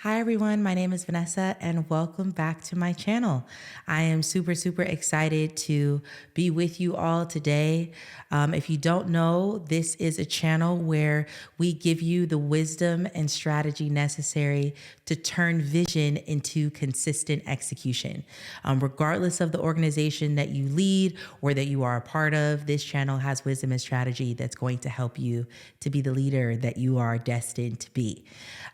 Hi everyone, my name is Vanessa and welcome back to my channel. I am super excited to be with you all today. If you don't know, this is a channel where we give you the wisdom and strategy necessary to turn vision into consistent execution. Regardless of the organization that you lead or that you are a part of, this channel has wisdom and strategy that's going to help you to be the leader that you are destined to be.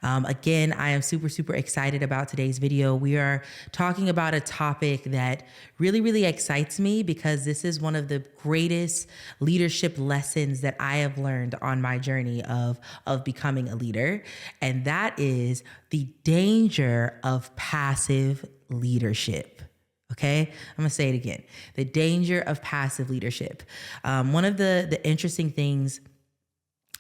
Again, I am super excited about today's video. We are talking about a topic that really excites me because this is one of the greatest leadership lessons that I have learned on my journey of becoming a leader. And that is the danger of passive leadership. Okay, I'm gonna say it again. The danger of passive leadership. One of the interesting things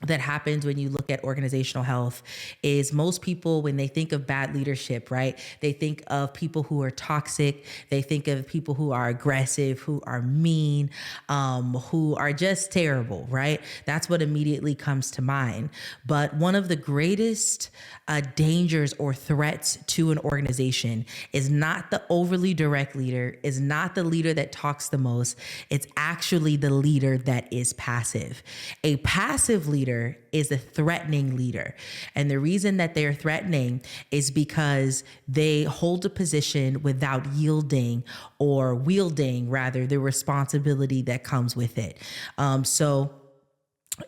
that happens when you look at organizational health is most people, when they think of bad leadership, right, they think of people who are toxic. They think of people who are aggressive, who are mean, who are just terrible, right? That's what immediately comes to mind. But one of the greatest dangers or threats to an organization is not the overly direct leader, is not the leader that talks the most. It's actually the leader that is passive. A passive leader is a threatening leader. And the reason that they're threatening is because they hold a position without yielding or wielding, rather, the responsibility that comes with it. So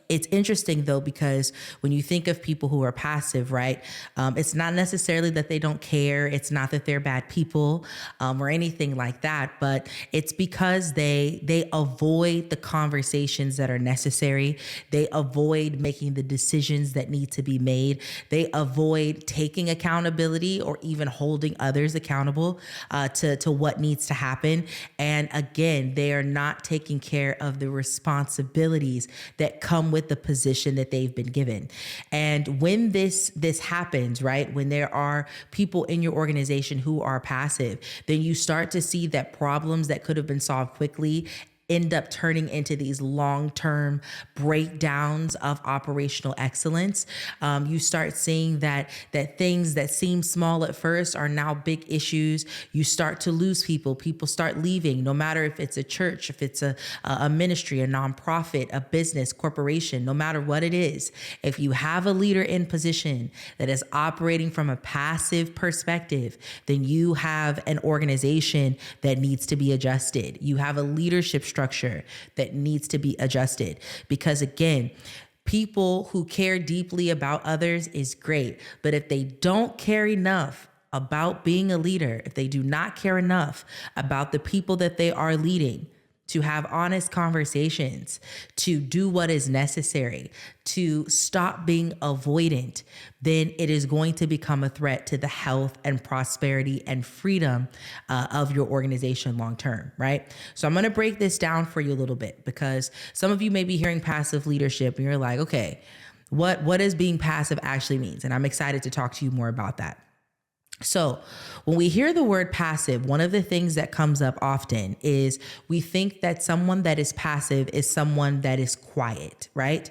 it's interesting though, because when you think of people who are passive, right, it's not necessarily that they don't care. It's not that they're bad people or anything like that, but it's because they avoid the conversations that are necessary. They avoid making the decisions that need to be made. They avoid taking accountability or even holding others accountable to what needs to happen. And again, they are not taking care of the responsibilities that come with the position that they've been given. And when this happens, right, when there are people in your organization who are passive, then you start to see that problems that could have been solved quickly end up turning into these long-term breakdowns of operational excellence. You start seeing that things that seem small at first are now big issues. You start to lose people. People start leaving, no matter if it's a church, if it's a ministry, a nonprofit, a business, corporation, no matter what it is. If you have a leader in position that is operating from a passive perspective, then you have an organization that needs to be adjusted. You have a leadership structure that needs to be adjusted, because again, people who care deeply about others is great, but if they don't care enough about being a leader, if they do not care enough about the people that they are leading, to have honest conversations, to do what is necessary, to stop being avoidant, then it is going to become a threat to the health and prosperity and freedom of your organization long term, right? So I'm going to break this down for you a little bit, because some of you may be hearing passive leadership and you're like, okay, what does being passive actually means? And I'm excited to talk to you more about that. So when we hear the word passive, one of the things that comes up often is we think that someone that is passive is someone that is quiet, right?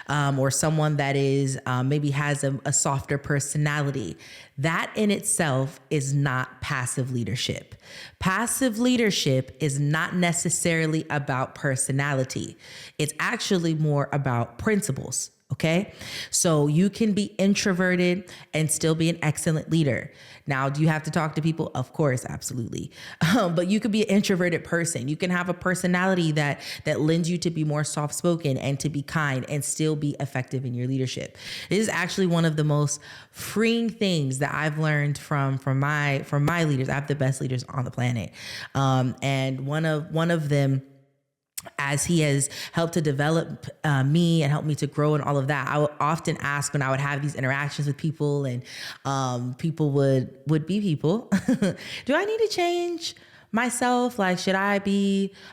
Or someone that is maybe has a softer personality. That in itself is not passive leadership. Passive leadership is not necessarily about personality. It's actually more about principles. Okay, so you can be introverted and still be an excellent leader. Now, do you have to talk to people? Of course, absolutely. But you could be an introverted person. You can have a personality that lends you to be more soft-spoken and to be kind and still be effective in your leadership. This is actually one of the most freeing things that I've learned from my leaders. I have the best leaders on the planet, and one of them, as he has helped to develop me and help me to grow and all of that, I would often ask when I would have these interactions with people, and people would be people, do I need to change myself? Like, should I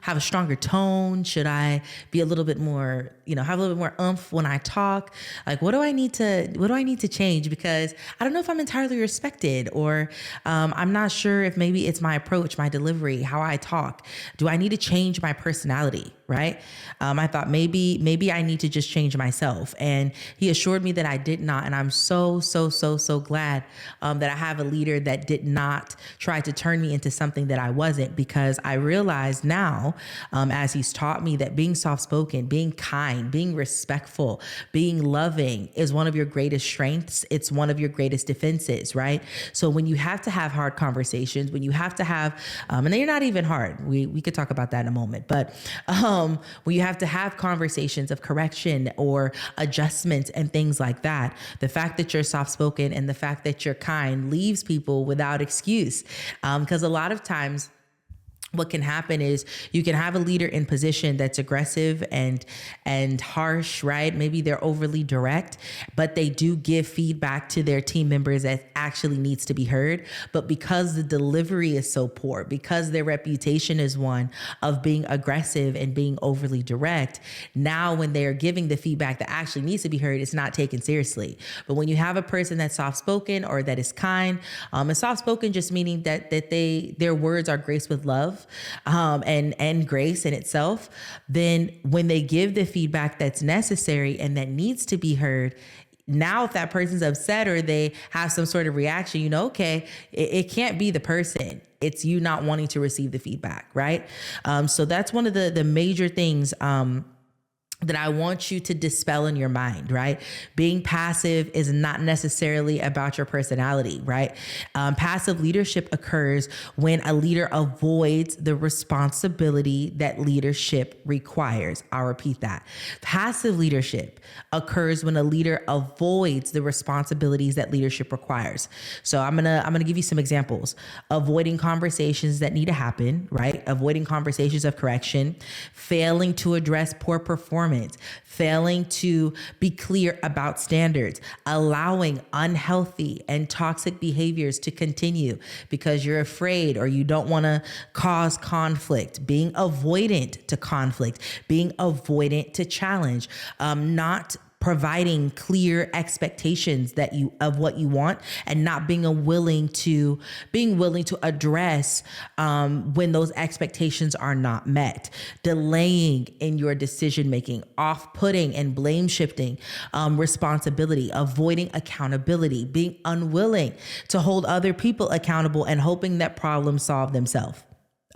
have a stronger tone? Should I be a little bit more, have a little bit more oomph when I talk? Like, what do I need to change? Because I don't know if I'm entirely respected, or I'm not sure if maybe it's my approach, my delivery, how I talk. Do I need to change my personality? Right? I thought maybe I need to just change myself. And he assured me that I did not. And I'm so glad that I have a leader that did not try to turn me into something that I wasn't, because I realize now, as he's taught me, that being soft-spoken, being kind, being respectful, being loving is one of your greatest strengths. It's one of your greatest defenses, right? So when you have to have hard conversations, when you have to have, and they're not even hard, we could talk about that in a moment, but when you have to have conversations of correction or adjustments and things like that, the fact that you're soft-spoken and the fact that you're kind leaves people without excuse. Because a lot of times, what can happen is you can have a leader in position that's aggressive and harsh, right? Maybe they're overly direct, but they do give feedback to their team members that actually needs to be heard. But because the delivery is so poor, because their reputation is one of being aggressive and being overly direct, now when they're giving the feedback that actually needs to be heard, it's not taken seriously. But when you have a person that's soft-spoken or that is kind, and soft-spoken just meaning that their words are graced with love, and grace in itself, then when they give the feedback that's necessary and that needs to be heard, now if that person's upset or they have some sort of reaction, okay, it can't be the person. It's you not wanting to receive the feedback, right? So that's one of the major things that I want you to dispel in your mind, right? Being passive is not necessarily about your personality, right? Passive leadership occurs when a leader avoids the responsibility that leadership requires. I'll repeat that. Passive leadership occurs when a leader avoids the responsibilities that leadership requires. So I'm gonna give you some examples. Avoiding conversations that need to happen, right? Avoiding conversations of correction, failing to address poor performance, failing to be clear about standards, allowing unhealthy and toxic behaviors to continue because you're afraid or you don't want to cause conflict, being avoidant to conflict, being avoidant to challenge, not providing clear expectations of what you want, and not being willing to address when those expectations are not met, delaying in your decision making, off-putting and blame shifting responsibility, avoiding accountability, being unwilling to hold other people accountable and hoping that problems solve themselves.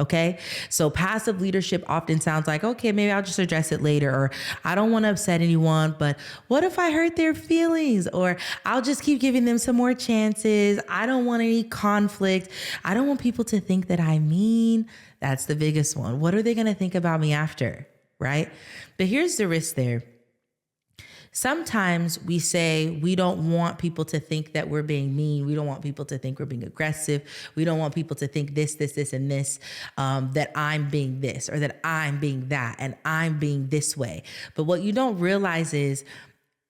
Okay. So passive leadership often sounds like, okay, maybe I'll just address it later, or I don't want to upset anyone, but what if I hurt their feelings? Or I'll just keep giving them some more chances. I don't want any conflict. I don't want people to think that I'm mean. That's the biggest one. What are they going to think about me after? Right. But here's the risk there. Sometimes we say we don't want people to think that we're being mean. We don't want people to think we're being aggressive. We don't want people to think this, and this, that I'm being this or that I'm being that and I'm being this way. But what you don't realize is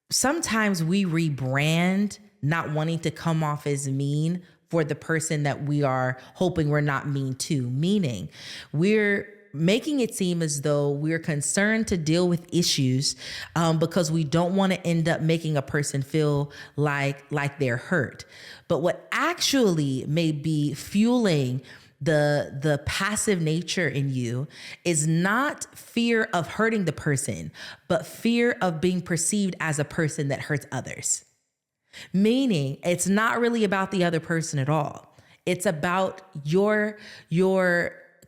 sometimes we rebrand not wanting to come off as mean for the person that we are hoping we're not mean to, meaning we're making it seem as though we're concerned to deal with issues because we don't want to end up making a person feel like they're hurt. But what actually may be fueling the passive nature in you is not fear of hurting the person, but fear of being perceived as a person that hurts others. Meaning it's not really about the other person at all. It's about your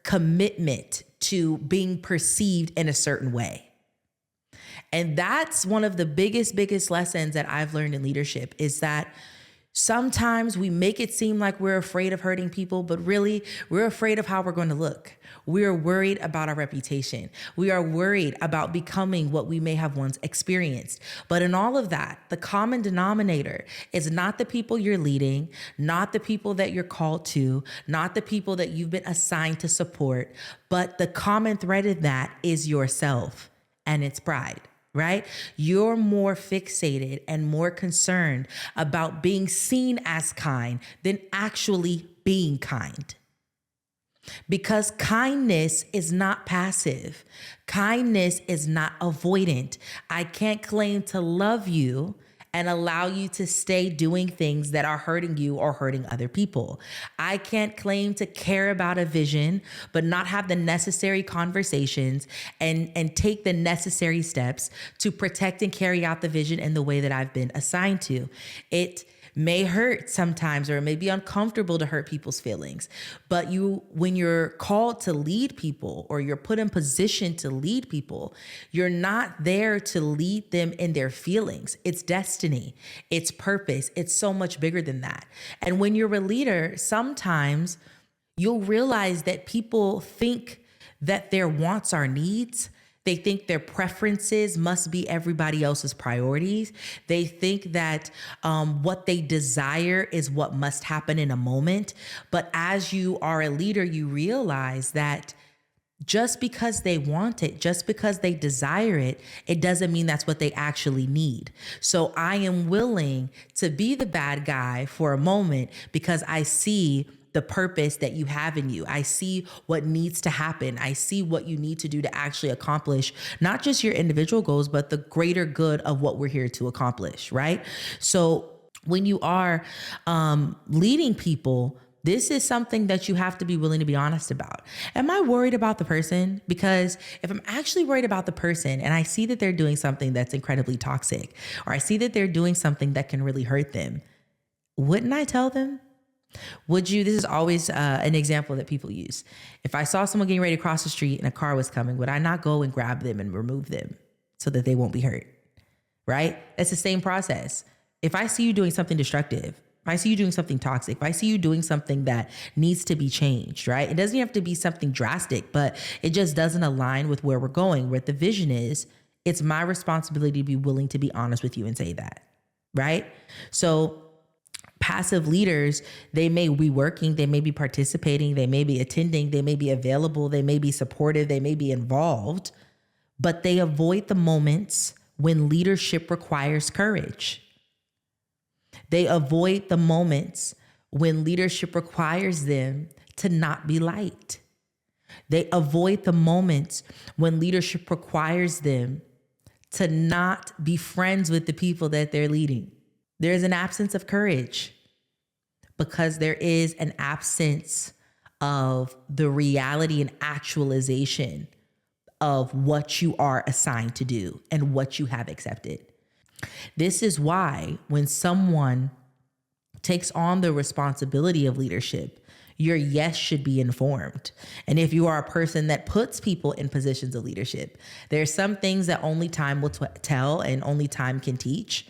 commitment to being perceived in a certain way. And that's one of the biggest lessons that I've learned in leadership, is that sometimes we make it seem like we're afraid of hurting people, but really we're afraid of how we're going to look. We are worried about our reputation. We are worried about becoming what we may have once experienced. But in all of that, the common denominator is not the people you're leading, not the people that you're called to, not the people that you've been assigned to support, but the common thread in that is yourself, and it's pride. Right? You're more fixated and more concerned about being seen as kind than actually being kind. Because kindness is not passive. Kindness is not avoidant. I can't claim to love you and allow you to stay doing things that are hurting you or hurting other people. I can't claim to care about a vision, but not have the necessary conversations and take the necessary steps to protect and carry out the vision in the way that I've been assigned to. It may hurt sometimes, or it may be uncomfortable to hurt people's feelings. But when you're called to lead people, or you're put in position to lead people, you're not there to lead them in their feelings. It's destiny, it's purpose. It's so much bigger than that. And when you're a leader, sometimes you'll realize that people think that their wants are needs. They think their preferences must be everybody else's priorities. They think that what they desire is what must happen in a moment. But as you are a leader, you realize that just because they want it, just because they desire it, it doesn't mean that's what they actually need. So I am willing to be the bad guy for a moment because I see the purpose that you have in you. I see what needs to happen. I see what you need to do to actually accomplish not just your individual goals, but the greater good of what we're here to accomplish, right? So when you are leading people, this is something that you have to be willing to be honest about. Am I worried about the person? Because if I'm actually worried about the person and I see that they're doing something that's incredibly toxic, or I see that they're doing something that can really hurt them, wouldn't I tell them? Would you? This is always an example that people use. If I saw someone getting ready to cross the street and a car was coming, would I not go and grab them and remove them so that they won't be hurt? Right? That's the same process. If I see you doing something destructive, if I see you doing something toxic, if I see you doing something that needs to be changed, right? It doesn't have to be something drastic, but it just doesn't align with where we're going, where the vision is. It's my responsibility to be willing to be honest with you and say that, right? So passive leaders, they may be working, they may be participating, they may be attending, they may be available, they may be supportive, they may be involved, but they avoid the moments when leadership requires courage. They avoid the moments when leadership requires them to not be liked. They avoid the moments when leadership requires them to not be friends with the people that they're leading. There's an absence of courage because there is an absence of the reality and actualization of what you are assigned to do and what you have accepted. This is why when someone takes on the responsibility of leadership, your yes should be informed. And if you are a person that puts people in positions of leadership, there's some things that only time will tell and only time can teach,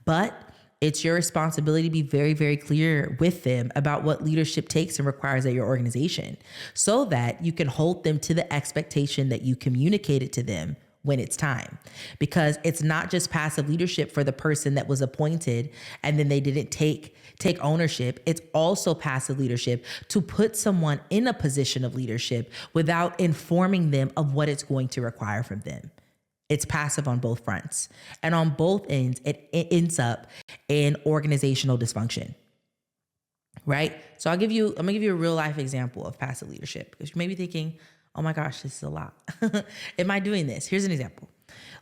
but it's your responsibility to be very, very clear with them about what leadership takes and requires at your organization so that you can hold them to the expectation that you communicated to them when it's time. Because it's not just passive leadership for the person that was appointed and then they didn't take ownership. It's also passive leadership to put someone in a position of leadership without informing them of what it's going to require from them. It's passive on both fronts. And on both ends, it ends up in organizational dysfunction. Right? So I'm gonna give you a real life example of passive leadership because you may be thinking, oh my gosh, this is a lot. Am I doing this? Here's an example.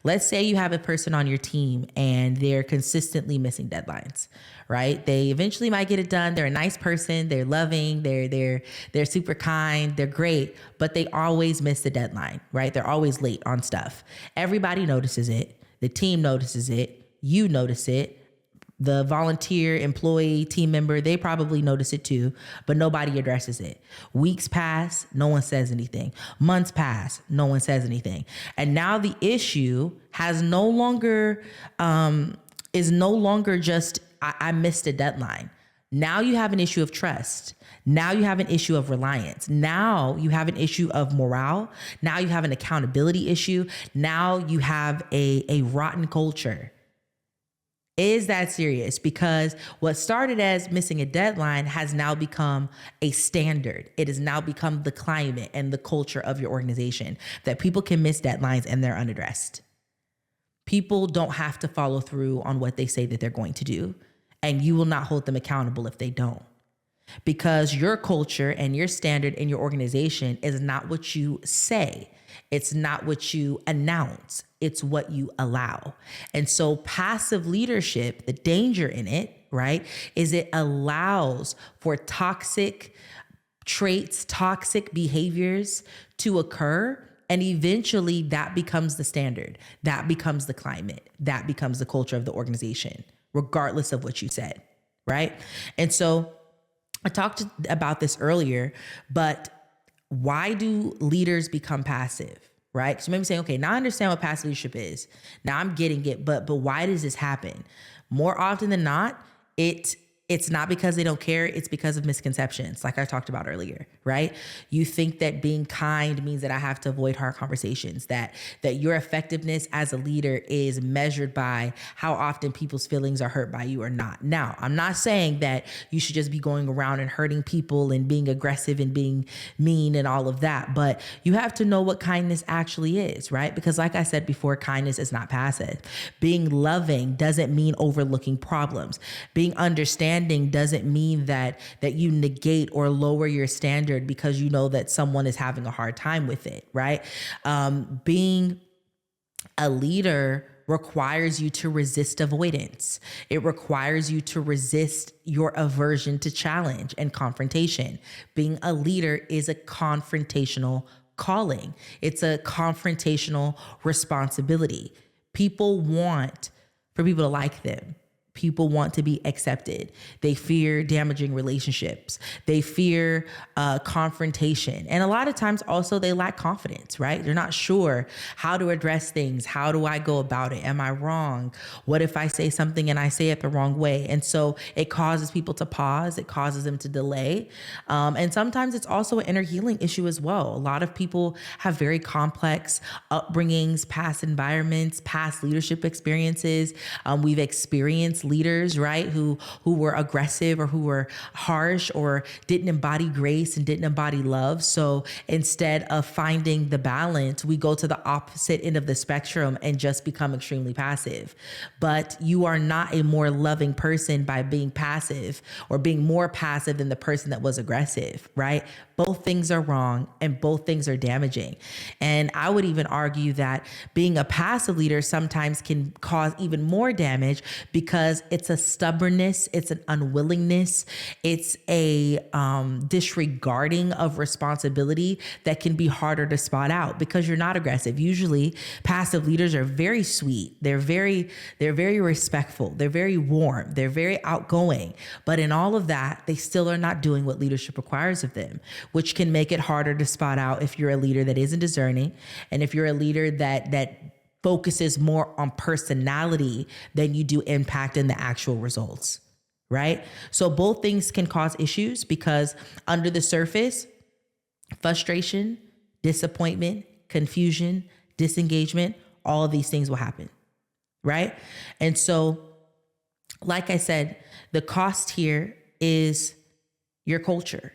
Let's say you have a person on your team and they're consistently missing deadlines, right? They eventually might get it done. They're a nice person. They're loving. They're super kind. They're great, but they always miss the deadline, right? They're always late on stuff. Everybody notices it. The team notices it. You notice it. The volunteer, employee, team member, they probably notice it too, but nobody addresses it. Weeks pass, no one says anything. Months pass, no one says anything. And now the issue is no longer just, I missed a deadline. Now you have an issue of trust. Now you have an issue of reliance. Now you have an issue of morale. Now you have an accountability issue. Now you have a rotten culture. Is that serious? Because what started as missing a deadline has now become a standard. It has now become the climate and the culture of your organization that people can miss deadlines and they're unaddressed. People don't have to follow through on what they say that they're going to do, and you will not hold them accountable if they don't. because your culture and your standard in your organization is not what you say. It's not what you announce. It's what you allow. And so passive leadership, the danger in it, right, is it allows for toxic traits, toxic behaviors to occur. And eventually that becomes the standard. That becomes the climate. That becomes the culture of the organization, regardless of what you said, right? And so I talked about this earlier, but why do leaders become passive, right? So maybe saying, okay, now I understand what passive leadership is. Now I'm getting it, but why does this happen? More often than not, it's not because they don't care. It's because of misconceptions, like I talked about earlier, right? You think that being kind means that I have to avoid hard conversations, that your effectiveness as a leader is measured by how often people's feelings are hurt by you or not. Now, I'm not saying that you should just be going around and hurting people and being aggressive and being mean and all of that, but you have to know what kindness actually is, right? Because like I said before, kindness is not passive. Being loving doesn't mean overlooking problems. Being understanding doesn't mean that you negate or lower your standard because you know that someone is having a hard time with it, right? Being a leader requires you to resist avoidance. It requires you to resist your aversion to challenge and confrontation. Being a leader is a confrontational calling. It's a confrontational responsibility. People want for people to like them. People want to be accepted. They fear damaging relationships. They fear confrontation. And a lot of times also they lack confidence, right? They're not sure how to address things. How do I go about it? Am I wrong? What if I say something and I say it the wrong way? And so it causes people to pause. It causes them to delay. And sometimes it's also an inner healing issue as well. A lot of people have very complex upbringings, past environments, past leadership experiences. We've experienced leaders, right, who were aggressive or who were harsh or didn't embody grace and didn't embody love. So instead of finding the balance, we go to the opposite end of the spectrum and just become extremely passive. But you are not a more loving person by being passive or being more passive than the person that was aggressive, right? Both things are wrong and both things are damaging. And I would even argue that being a passive leader sometimes can cause even more damage because it's a stubbornness, it's an unwillingness, it's a disregarding of responsibility that can be harder to spot out because you're not aggressive. Usually passive leaders are very sweet. They're very respectful. They're very warm. They're very outgoing. But in all of that, they still are not doing what leadership requires of them, which can make it harder to spot out if you're a leader that isn't discerning and if you're a leader that focuses more on personality than you do impact in the actual results, right? So both things can cause issues because under the surface, frustration, disappointment, confusion, disengagement, all of these things will happen, right? And so, like I said, the cost here is your culture,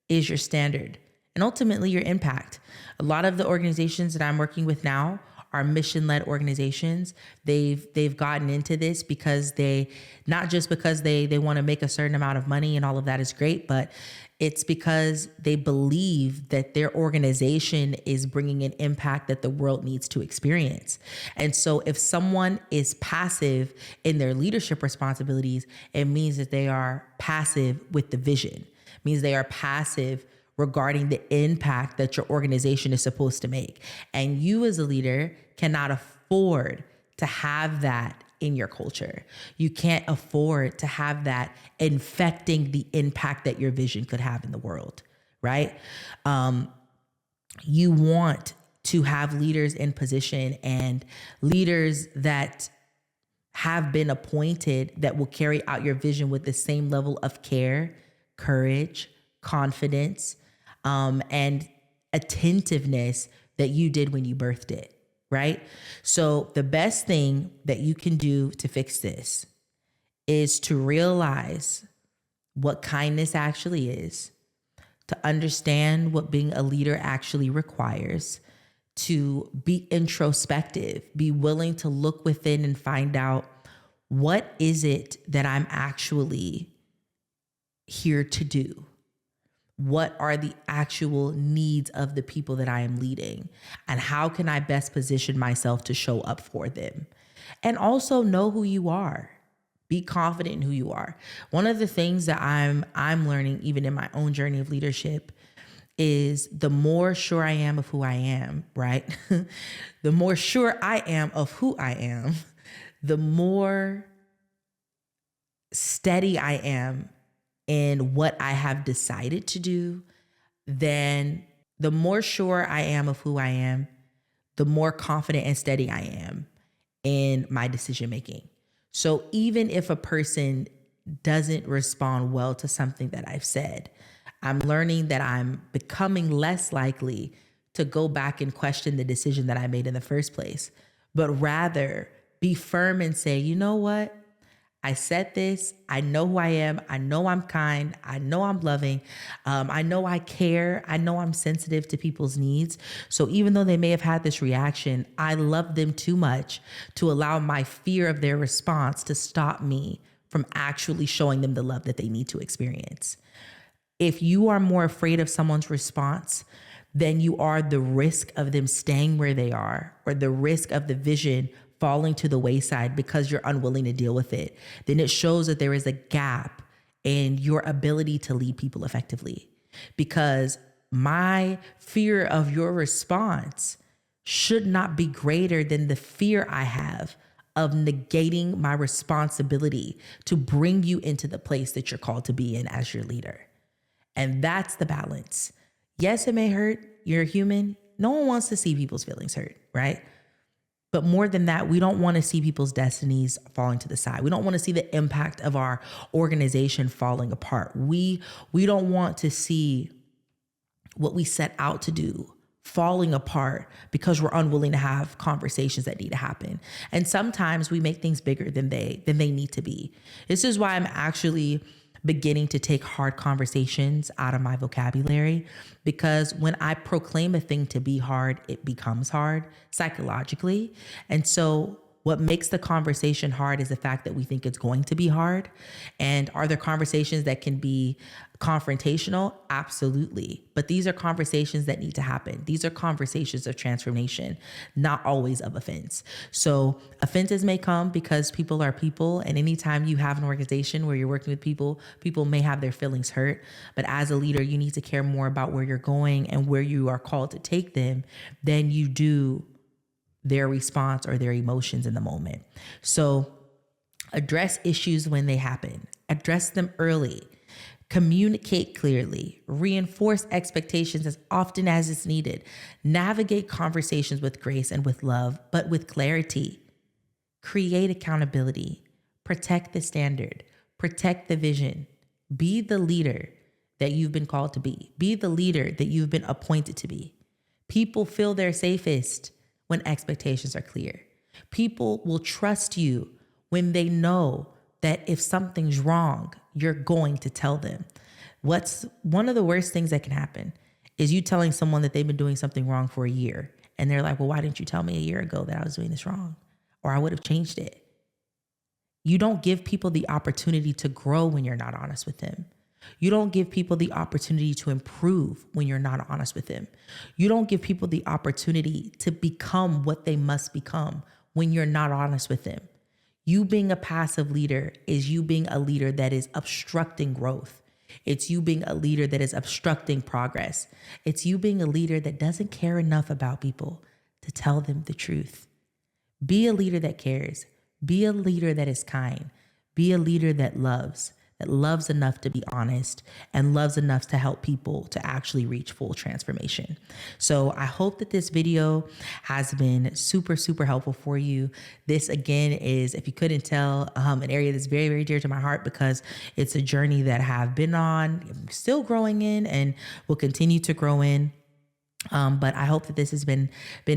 is your standard, and ultimately your impact. A lot of the organizations that I'm working with now are mission-led organizations. They've gotten into this because not just because they want to make a certain amount of money and all of that is great, but it's because they believe that their organization is bringing an impact that the world needs to experience. And so if someone is passive in their leadership responsibilities, it means that they are passive with the vision. It means they are passive regarding the impact that your organization is supposed to make. And you as a leader cannot afford to have that in your culture. You can't afford to have that infecting the impact that your vision could have in the world, right? You want to have leaders in position and leaders that have been appointed that will carry out your vision with the same level of care, courage, confidence, and attentiveness that you did when you birthed it, right? So the best thing that you can do to fix this is to realize what kindness actually is, to understand what being a leader actually requires, to be introspective, be willing to look within and find out what is it that I'm actually here to do? What are the actual needs of the people that I am leading? And how can I best position myself to show up for them? And also know who you are. Be confident in who you are. One of the things that I'm learning, even in my own journey of leadership, is the more sure I am of who I am, right? The more sure I am of who I am, the more steady I am in what I have decided to do, then the more sure I am of who I am, the more confident and steady I am in my decision making. So even if a person doesn't respond well to something that I've said, I'm learning that I'm becoming less likely to go back and question the decision that I made in the first place, but rather be firm and say, you know what? I said this. I know who I am. I know I'm kind. I know I'm loving. I know I care. I know I'm sensitive to people's needs. So even though they may have had this reaction, I love them too much to allow my fear of their response to stop me from actually showing them the love that they need to experience. If you are more afraid of someone's response than you are the risk of them staying where they are, or the risk of the vision falling to the wayside because you're unwilling to deal with it, then it shows that there is a gap in your ability to lead people effectively. Because my fear of your response should not be greater than the fear I have of negating my responsibility to bring you into the place that you're called to be in as your leader. And that's the balance. Yes, it may hurt. You're human. No one wants to see people's feelings hurt, right? But more than that, we don't want to see people's destinies falling to the side. We don't want to see the impact of our organization falling apart. We don't want to see what we set out to do falling apart because we're unwilling to have conversations that need to happen. And sometimes we make things bigger than they need to be. This is why I'm actually beginning to take hard conversations out of my vocabulary, because when I proclaim a thing to be hard, it becomes hard psychologically. And so what makes the conversation hard is the fact that we think it's going to be hard. And are there conversations that can be confrontational? Absolutely. But these are conversations that need to happen. These are conversations of transformation, not always of offense. So offenses may come because people are people. And anytime you have an organization where you're working with people, people may have their feelings hurt. But as a leader, you need to care more about where you're going and where you are called to take them than you do their response or their emotions in the moment. So address issues when they happen, address them early, communicate clearly, reinforce expectations as often as it's needed, navigate conversations with grace and with love, but with clarity, create accountability, protect the standard, protect the vision, be the leader that you've been called to be the leader that you've been appointed to be. People feel they're safest when expectations are clear. People will trust you when they know that if something's wrong, you're going to tell them. What's one of the worst things that can happen is you telling someone that they've been doing something wrong for a year. And they're like, well, why didn't you tell me a year ago that I was doing this wrong? Or I would have changed it. You don't give people the opportunity to grow when you're not honest with them. You don't give people the opportunity to improve when you're not honest with them. You don't give people the opportunity to become what they must become when you're not honest with them. You being a passive leader is you being a leader that is obstructing growth. It's you being a leader that is obstructing progress. It's you being a leader that doesn't care enough about people to tell them the truth. Be a leader that cares. Be a leader that is kind. Be a leader that loves enough to be honest and loves enough to help people to actually reach full transformation. So I hope that this video has been super, super helpful for you. This again is, if you couldn't tell, an area that's very, very dear to my heart because it's a journey that I have been on, I'm still growing in, and will continue to grow in. But I hope that this has been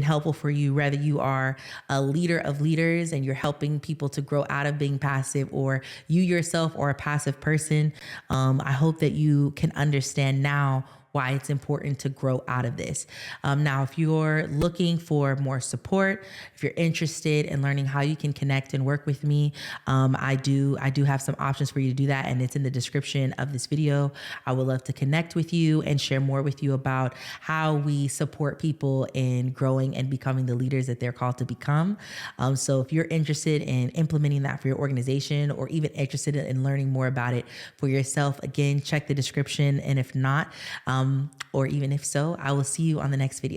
helpful for you, whether you are a leader of leaders and you're helping people to grow out of being passive, or you yourself are a passive person. I hope that you can understand now why it's important to grow out of this. Now, if you're looking for more support, if you're interested in learning how you can connect and work with me, I do have some options for you to do that, and it's in the description of this video. I would love to connect with you and share more with you about how we support people in growing and becoming the leaders that they're called to become. So if you're interested in implementing that for your organization, or even interested in learning more about it for yourself, again, check the description. And if not, or even if so, I will see you on the next video.